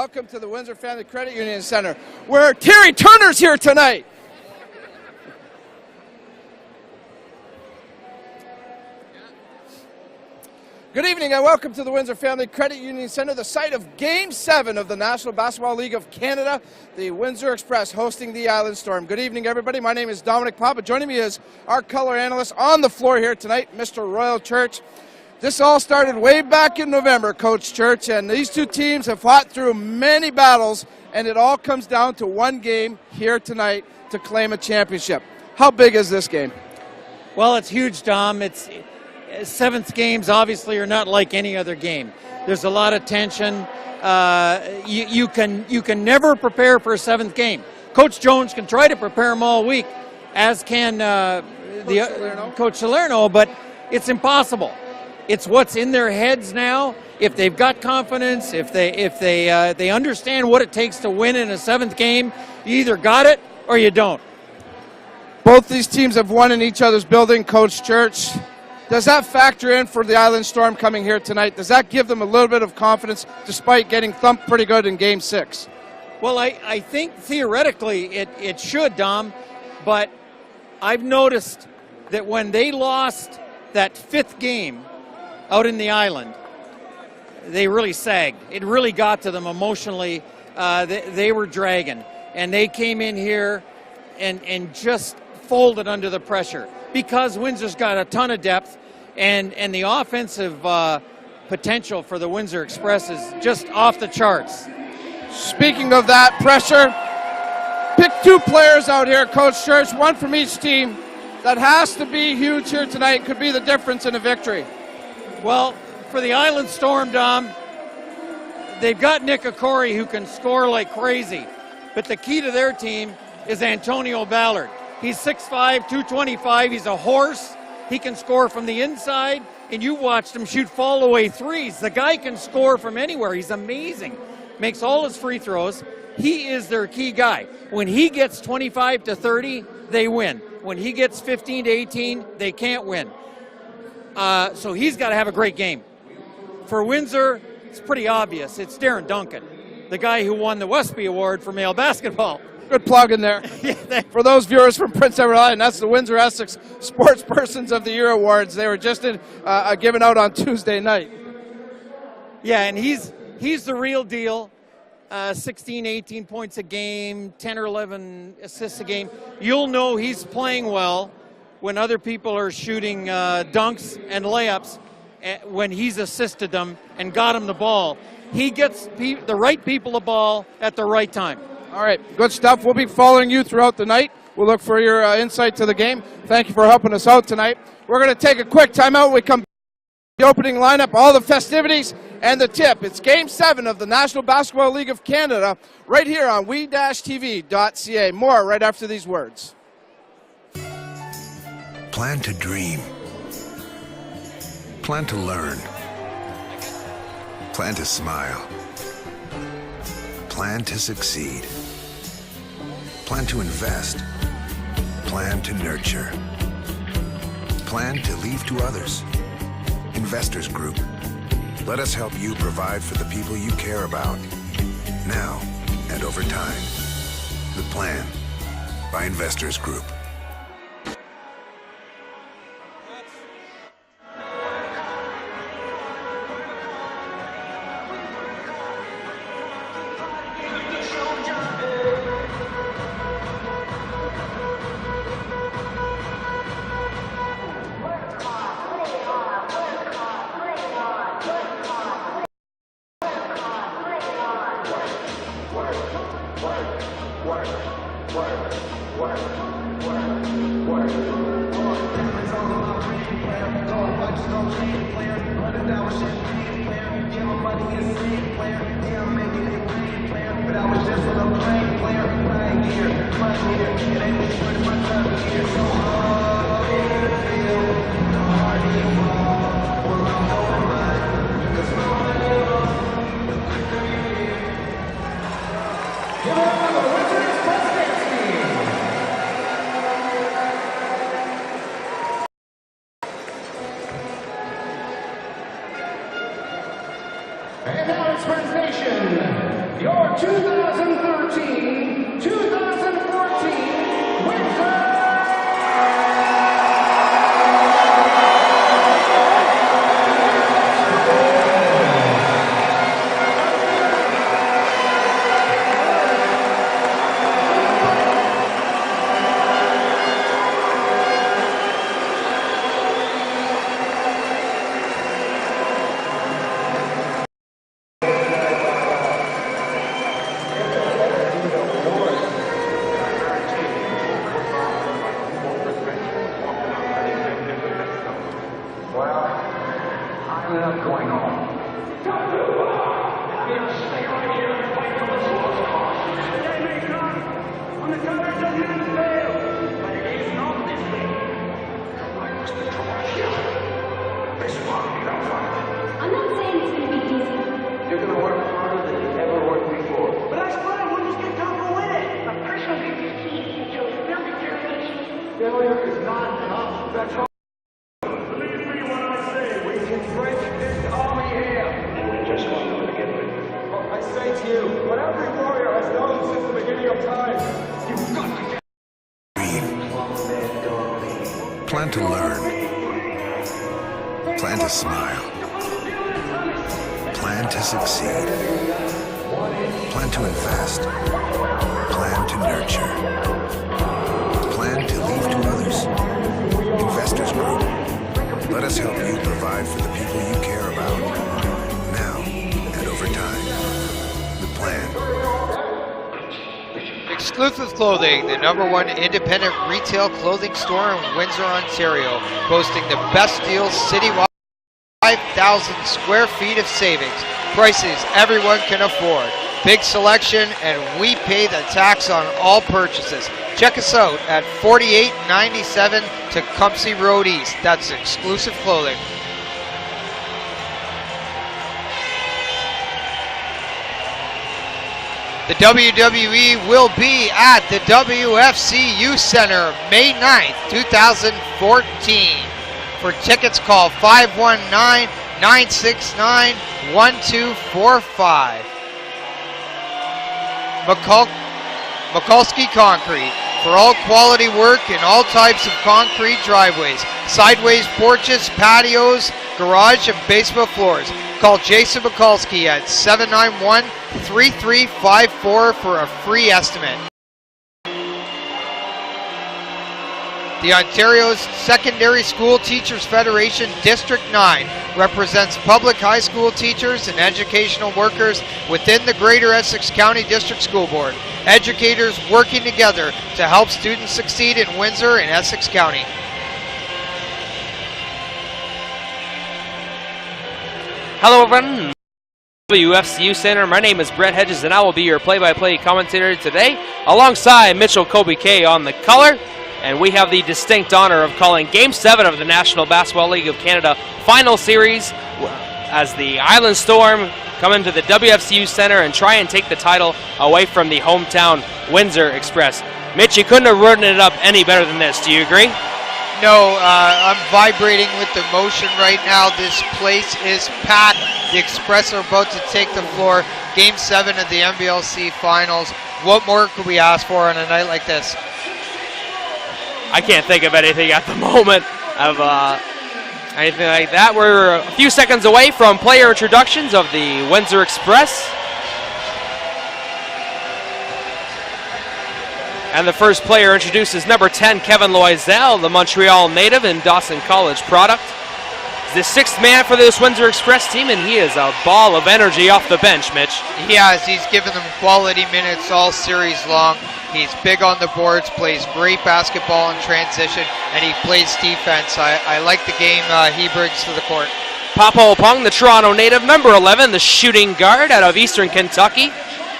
Welcome to the Windsor Family Credit Union Center, where Terry Turner's here tonight. Good evening and welcome to the Windsor Family Credit Union Center, the site of Game 7 of the National Basketball League of Canada, the Windsor Express hosting the Island Storm. Good evening, everybody. My name is Dominic Papa. Joining me is our color analyst on the floor here tonight, Mr. Royal Church. This all started way back in November, Coach Church, and these two teams have fought through many battles, and it all comes down to one game here tonight to claim a championship. How big is this game? Well, it's huge, Dom. Seventh games obviously are not like any other game. There's a lot of tension. You can never prepare for a seventh game. Coach Jones can try to prepare them all week, as can Coach Salerno, but it's impossible. It's what's in their heads now. If they've got confidence, if they understand what it takes to win in a seventh game, you either got it or you don't. Both these teams have won in each other's building, Coach Church. Does that factor in for the Island Storm coming here tonight? Does that give them a little bit of confidence despite getting thumped pretty good in Game 6? Well, I think theoretically it should, Dom, but I've noticed that when they lost that fifth game out in the Island, they really sagged. It really got to them emotionally. They were dragging, and they came in here and just folded under the pressure because Windsor's got a ton of depth. And the offensive potential for the Windsor Express is just off the charts. Speaking of that pressure, pick two players out here, Coach Church, one from each team that has to be huge here tonight, could be the difference in a victory. Well, for the Island Storm, Dom, they've got Nick Okori who can score like crazy. But the key to their team is Antonio Ballard. He's 6'5", 225. He's a horse. He can score from the inside, and you watched him shoot fall-away threes. The guy can score from anywhere. He's amazing. Makes all his free throws. He is their key guy. When he gets 25 to 30, they win. When he gets 15 to 18, they can't win. So he's got to have a great game. For Windsor, it's pretty obvious. It's Darren Duncan, the guy who won the Westby Award for male basketball. Good plug in there. For those viewers from Prince Edward Island, that's the Windsor Essex Sports Persons of the Year Awards. They were just given out on Tuesday night. Yeah, and he's the real deal. 16, 18 points a game, 10 or 11 assists a game. You'll know he's playing well when other people are shooting dunks and layups, when he's assisted them and got him the ball. He gets the right people the ball at the right time. All right, good stuff. We'll be following you throughout the night. We'll look for your insight to the game. Thank you for helping us out tonight. We're going to take a quick timeout. We come back to the opening lineup, all the festivities, and the tip. It's Game 7 of the National Basketball League of Canada right here on we-tv.ca. More right after these words. Plan to dream. Plan to learn. Plan to smile. Plan to succeed. Plan to invest. Plan to nurture. Plan to leave to others. Investors Group. Let us help you provide for the people you care about, now and over time. The Plan by Investors Group. And now it's Friends Nation. your 2013-2014 Windsor Plan to learn. Plan to smile. Plan to succeed. Plan to invest. Plan to nurture. Plan to leave to others. Investors Group. Let us help you provide for the people you care about. Now and over time. The plan. Exclusive Clothing, the #1 independent retail clothing store in Windsor, Ontario, boasting the best deals citywide, 5,000 square feet of savings, prices everyone can afford, big selection, and we pay the tax on all purchases. Check us out at 4897 Tecumseh Road East. That's Exclusive Clothing. The WWE will be at the WFC Youth Center May 9th, 2014. For tickets, call 519-969-1245. Mikulski Concrete. For all quality work in all types of concrete driveways, sideways porches, patios, garage, and basement floors. Call Jason Mikulski at 791-3354 for a free estimate. The Ontario's Secondary School Teachers Federation District 9 represents public high school teachers and educational workers within the Greater Essex County District School Board. Educators working together to help students succeed in Windsor and Essex County. Hello everyone, WFCU Center. My name is Brett Hedges and I will be your play-by-play commentator today alongside Mitchell Kobe K on the color. And we have the distinct honor of calling Game 7 of the National Basketball League of Canada Final Series as the Island Storm come into the WFCU Center and try and take the title away from the hometown Windsor Express. Mitch, you couldn't have written it up any better than this. Do you agree? No, I'm vibrating with emotion right now. This place is packed. The Express are about to take the floor. Game 7 of the NBLC Finals. What more could we ask for on a night like this? I can't think of anything at the moment of anything like that. We're a few seconds away from player introductions of the Windsor Express. And the first player introduced is number 10, Kevin Loisel, the Montreal native and Dawson College product. He's the sixth man for this Windsor Express team, and he is a ball of energy off the bench, Mitch. He has. He's given them quality minutes all series long. He's big on the boards, plays great basketball in transition, and he plays defense. I like the game he brings to the court. Papo Pung, the Toronto native, number 11, the shooting guard out of Eastern Kentucky.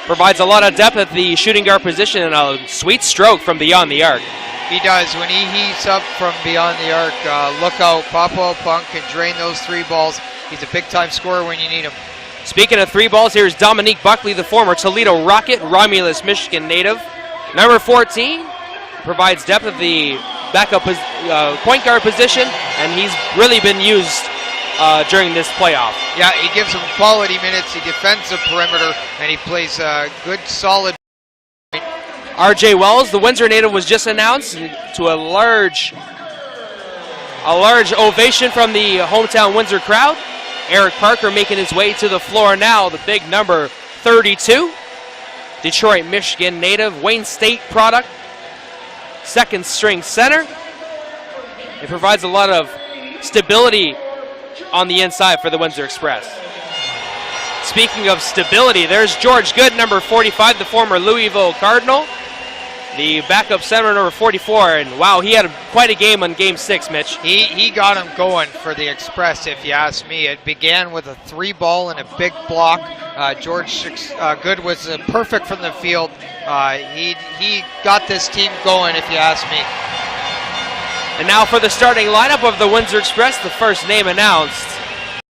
Provides a lot of depth at the shooting guard position and a sweet stroke from beyond the arc. He does. When he heats up from beyond the arc, look out. Papo Pung can drain those three balls. He's a big-time scorer when you need him. Speaking of three balls, here's Dominique Buckley, the former Toledo Rocket, Romulus, Michigan native. Number 14 provides depth at the backup point guard position, and he's really been used during this playoff. Yeah, he gives them quality minutes. He defends the perimeter, and he plays good, solid. RJ Wells, the Windsor native, was just announced to a large ovation from the hometown Windsor crowd. Eric Parker making his way to the floor now, the big number 32. Detroit, Michigan native, Wayne State product, second string center. It provides a lot of stability on the inside for the Windsor Express. Speaking of stability, there's George Good, number 45, the former Louisville Cardinal. The backup center, number 44, and wow, he had quite a game on Game 6, Mitch. He got him going for the Express, if you ask me. It began with a 3-ball and a big block. George Good was perfect from the field. He got this team going, if you ask me. And now for the starting lineup of the Windsor Express, the first name announced.